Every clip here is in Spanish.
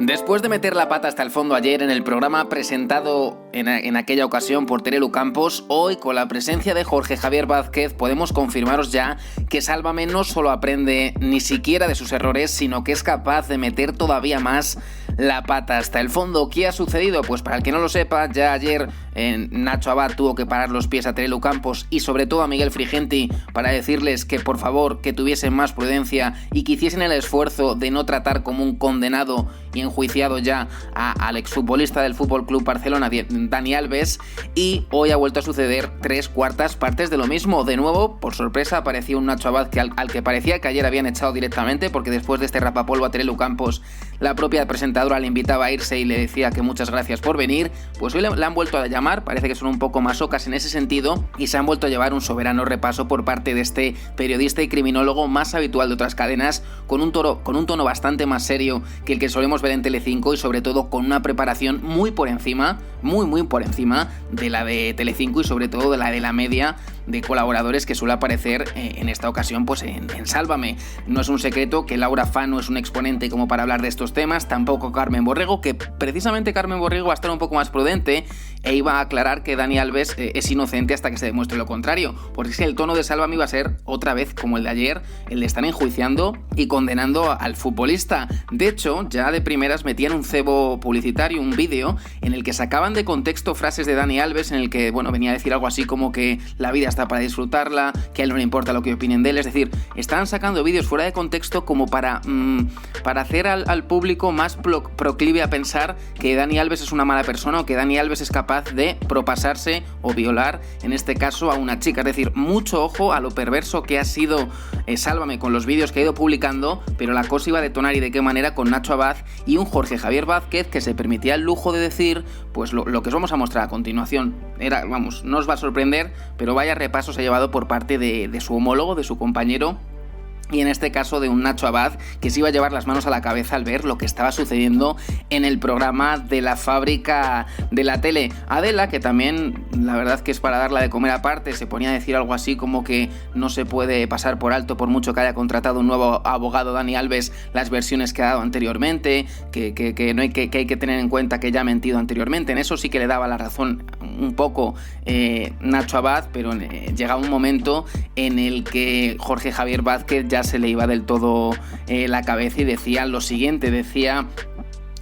Después de meter la pata hasta el fondo ayer en el programa presentado en aquella ocasión por Terelu Campos, hoy con la presencia de Jorge Javier Vázquez podemos confirmaros ya que Sálvame no solo aprende ni siquiera de sus errores, sino que es capaz de meter todavía más la pata hasta el fondo. ¿Qué ha sucedido? Pues para el que no lo sepa, ya ayer Nacho Abad tuvo que parar los pies a Terelu Campos y sobre todo a Miguel Frigenti para decirles que por favor que tuviesen más prudencia y que hiciesen el esfuerzo de no tratar como un condenado y enjuiciado ya al exfutbolista del FC Barcelona, Dani Alves, y hoy ha vuelto a suceder 3/4 partes de lo mismo. De nuevo, por sorpresa, apareció un Nacho Abad al que parecía que ayer habían echado directamente, porque después de este rapapolvo a Terelu Campos, la propia presentadora le invitaba a irse y le decía que muchas gracias por venir. Pues hoy le han vuelto a llamar, parece que son un poco masocas en ese sentido, y se han vuelto a llevar un soberano repaso por parte de este periodista y criminólogo más habitual de otras cadenas, con un tono bastante más serio que el que solemos ver en Telecinco y sobre todo con una preparación muy por encima, muy por encima de la de Telecinco y sobre todo de la media de colaboradores que suele aparecer en esta ocasión pues en Sálvame. No es un secreto que Laura Fa no es un exponente como para hablar de estos temas, tampoco Carmen Borrego, que precisamente Carmen Borrego va a estar un poco más prudente e iba a aclarar que Dani Alves es inocente hasta que se demuestre lo contrario, porque es que el tono de Sálvame iba a ser otra vez como el de ayer, el de estar enjuiciando y condenando al futbolista. De hecho, ya de primeras metían un cebo publicitario, un vídeo en el que sacaban de contexto frases de Dani Alves en el que, venía a decir algo así como que la vida está para disfrutarla, que a él no le importa lo que opinen de él. Es decir, están sacando vídeos fuera de contexto como para hacer al público más proclive a pensar que Dani Alves es una mala persona o que Dani Alves es capaz de propasarse o violar, en este caso, a una chica. Es decir, mucho ojo a lo perverso que ha sido Sálvame con los vídeos que ha ido publicando, pero la cosa iba a detonar y de qué manera con Nacho Abad y un Jorge Javier Vázquez que se permitía el lujo de decir pues lo que os vamos a mostrar a continuación. No os va a sorprender, pero vaya repaso se ha llevado por parte de su homólogo, de su compañero, y en este caso de un Nacho Abad que se iba a llevar las manos a la cabeza al ver lo que estaba sucediendo en el programa de la fábrica de la tele. Adela, que también la verdad que es para darla de comer aparte, se ponía a decir algo así como que no se puede pasar por alto por mucho que haya contratado un nuevo abogado Dani Alves las versiones que ha dado anteriormente, que hay que tener en cuenta que ya ha mentido anteriormente. En eso sí que le daba la razón un poco Nacho Abad, pero llegaba un momento en el que Jorge Javier Vázquez ya se le iba del todo la cabeza y decía lo siguiente, decía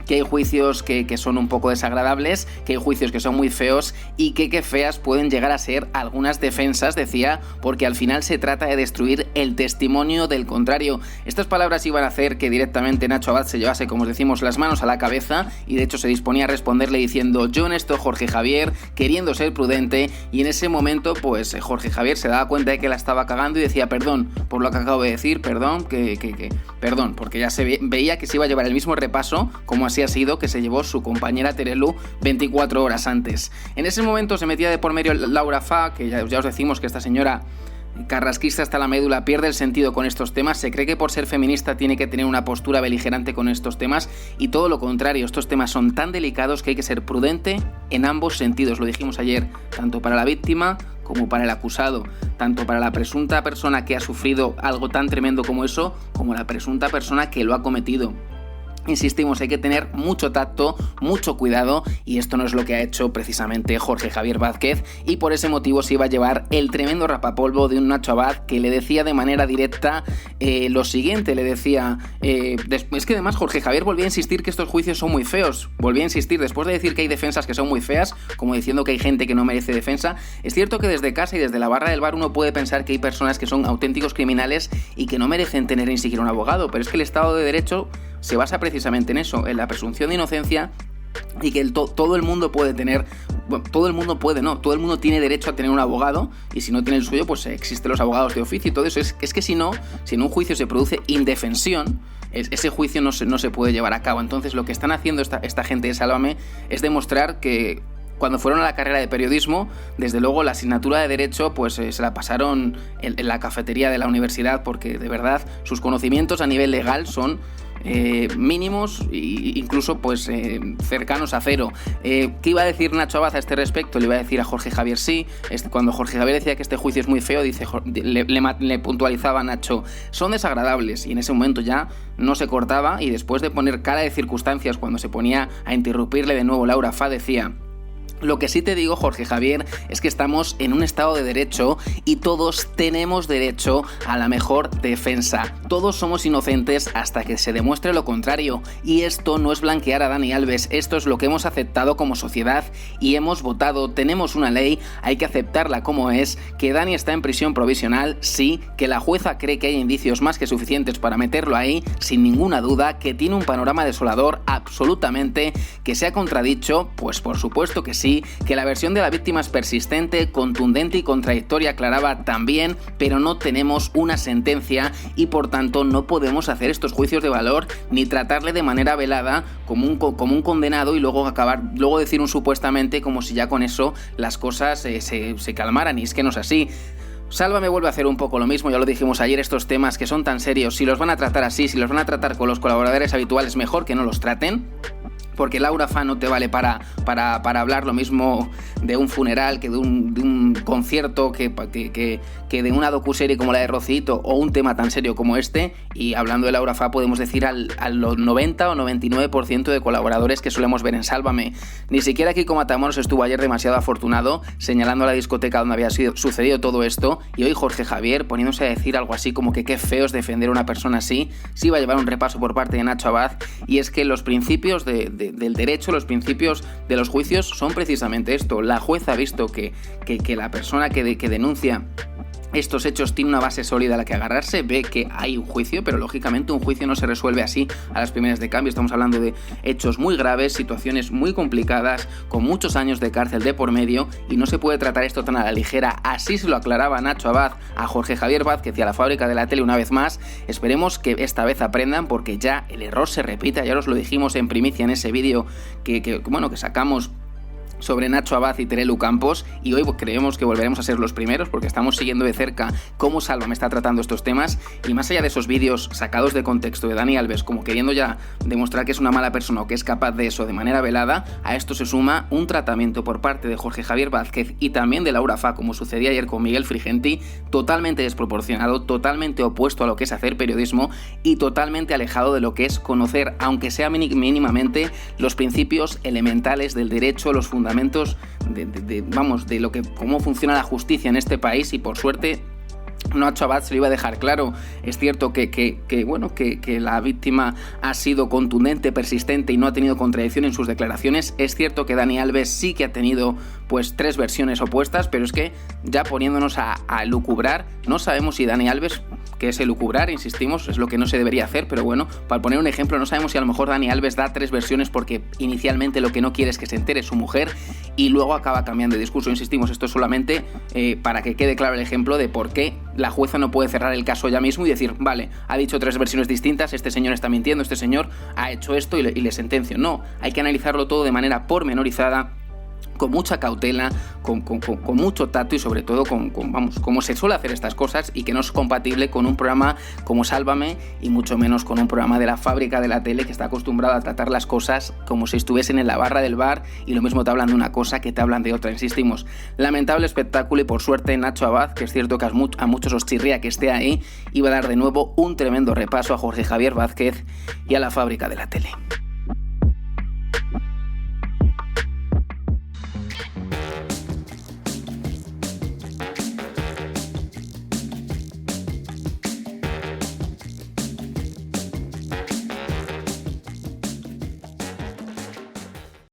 que hay juicios que son un poco desagradables, que hay juicios que son muy feos y que feas pueden llegar a ser algunas defensas, decía, porque al final se trata de destruir el testimonio del contrario. Estas palabras iban a hacer que directamente Nacho Abad se llevase, como os decimos, las manos a la cabeza y de hecho se disponía a responderle diciendo yo en esto, Jorge Javier, queriendo ser prudente, y en ese momento pues Jorge Javier se daba cuenta de que la estaba cagando y decía perdón por lo que acabo de decir, perdón, perdón, porque ya se veía que se iba a llevar el mismo repaso como así ha sido que se llevó su compañera Terelu 24 horas antes. En ese momento se metía de por medio Laura Fa, que ya os decimos que esta señora carrasquista hasta la médula pierde el sentido con estos temas, se cree que por ser feminista tiene que tener una postura beligerante con estos temas y todo lo contrario, estos temas son tan delicados que hay que ser prudente en ambos sentidos, lo dijimos ayer, tanto para la víctima como para el acusado, tanto para la presunta persona que ha sufrido algo tan tremendo como eso, como la presunta persona que lo ha cometido. Insistimos, hay que tener mucho tacto, mucho cuidado y esto no es lo que ha hecho precisamente Jorge Javier Vázquez y por ese motivo se iba a llevar el tremendo rapapolvo de un Nacho Abad que le decía de manera directa lo siguiente, le decía es que además Jorge Javier volvía a insistir que estos juicios son muy feos, volvía a insistir después de decir que hay defensas que son muy feas, como diciendo que hay gente que no merece defensa. Es cierto que desde casa y desde la barra del bar uno puede pensar que hay personas que son auténticos criminales y que no merecen tener ni siquiera un abogado, pero es que el Estado de Derecho se basa precisamente en eso, en la presunción de inocencia y que todo el mundo puede tener, todo el mundo tiene derecho a tener un abogado y si no tiene el suyo pues existen los abogados de oficio y todo eso. Es que si en un juicio se produce indefensión, ese juicio no se puede llevar a cabo. Entonces lo que están haciendo esta gente de Sálvame es demostrar que cuando fueron a la carrera de periodismo, desde luego la asignatura de Derecho pues se la pasaron en la cafetería de la universidad porque de verdad sus conocimientos a nivel legal son mínimos e incluso pues cercanos a cero. ¿Qué iba a decir Nacho Abad a este respecto? Le iba a decir a Jorge Javier sí. Cuando Jorge Javier decía que este juicio es muy feo, le puntualizaba a Nacho, son desagradables, y en ese momento ya no se cortaba, y después de poner cara de circunstancias cuando se ponía a interrumpirle de nuevo Laura Fa, decía: lo que sí te digo, Jorge Javier, es que estamos en un estado de derecho y todos tenemos derecho a la mejor defensa. Todos somos inocentes hasta que se demuestre lo contrario, y esto no es blanquear a Dani Alves, esto es lo que hemos aceptado como sociedad y hemos votado. Tenemos una ley, hay que aceptarla como es, que Dani está en prisión provisional, sí, que la jueza cree que hay indicios más que suficientes para meterlo ahí, sin ninguna duda, que tiene un panorama desolador absolutamente, que se ha contradicho, pues por supuesto que sí, que la versión de la víctima es persistente, contundente y contradictoria, aclaraba también, pero no tenemos una sentencia y por tanto no podemos hacer estos juicios de valor ni tratarle de manera velada como un condenado y luego decir un supuestamente como si ya con eso las cosas se calmaran, y es que no es así. Sálvame vuelve a hacer un poco lo mismo, ya lo dijimos ayer, estos temas que son tan serios, si los van a tratar así, si los van a tratar con los colaboradores habituales, mejor que no los traten. Porque Laura Fa no te vale para hablar lo mismo de un funeral que de un concierto, que de una docuserie como la de Rocito, o un tema tan serio como este. Y hablando de Laura Fa, podemos decir al 90 o 99% de colaboradores que solemos ver en Sálvame. Ni siquiera Kiko Matamoros estuvo ayer demasiado afortunado señalando la discoteca donde había sucedido todo esto, y hoy Jorge Javier poniéndose a decir algo así como que qué feo es defender a una persona así. Sí va a llevar un repaso por parte de Nacho Abad, y es que los principios del derecho, los principios de los juicios son precisamente esto. La jueza ha visto que la persona que denuncia estos hechos tiene una base sólida a la que agarrarse, ve que hay un juicio, pero lógicamente un juicio no se resuelve así a las primeras de cambio. Estamos hablando de hechos muy graves, situaciones muy complicadas, con muchos años de cárcel de por medio, y no se puede tratar esto tan a la ligera. Así se lo aclaraba Nacho Abad a Jorge Javier Vázquez y a la Fábrica de la Tele una vez más. Esperemos que esta vez aprendan, porque ya el error se repite. Ya os lo dijimos en primicia en ese vídeo que sacamos sobre Nacho Abad y Terelu Campos, y hoy creemos que volveremos a ser los primeros porque estamos siguiendo de cerca cómo Sálvame está tratando estos temas. Y más allá de esos vídeos sacados de contexto de Dani Alves como queriendo ya demostrar que es una mala persona o que es capaz de eso de manera velada, a esto se suma un tratamiento por parte de Jorge Javier Vázquez y también de Laura Fa, como sucedía ayer con Miguel Frigenti, totalmente desproporcionado, totalmente opuesto a lo que es hacer periodismo y totalmente alejado de lo que es conocer, aunque sea mínimamente, los principios elementales del derecho, los fundamentos de lo que cómo funciona la justicia en este país. Y por suerte Nacho Abad se lo iba a dejar claro. Es cierto que la víctima ha sido contundente, persistente y no ha tenido contradicción en sus declaraciones. Es cierto que Dani Alves sí que ha tenido pues 3 versiones opuestas, pero es que ya poniéndonos a lucubrar, no sabemos si Dani Alves, que es elucubrar, insistimos, es lo que no se debería hacer, pero bueno, para poner un ejemplo, no sabemos si a lo mejor Dani Alves da 3 versiones porque inicialmente lo que no quiere es que se entere su mujer y luego acaba cambiando de discurso. Insistimos, esto es solamente para que quede claro el ejemplo de por qué la jueza no puede cerrar el caso ya mismo y decir, vale, ha dicho 3 versiones distintas, este señor está mintiendo, este señor ha hecho esto y le sentencio. No, hay que analizarlo todo de manera pormenorizada, con mucha cautela, con mucho tacto y sobre todo como se suele hacer estas cosas, y que no es compatible con un programa como Sálvame y mucho menos con un programa de la Fábrica de la Tele que está acostumbrado a tratar las cosas como si estuviesen en la barra del bar y lo mismo te hablan de una cosa que te hablan de otra. Insistimos, lamentable espectáculo, y por suerte Nacho Abad, que es cierto que a muchos os chirría que esté ahí, iba a dar de nuevo un tremendo repaso a Jorge Javier Vázquez y a la Fábrica de la Tele.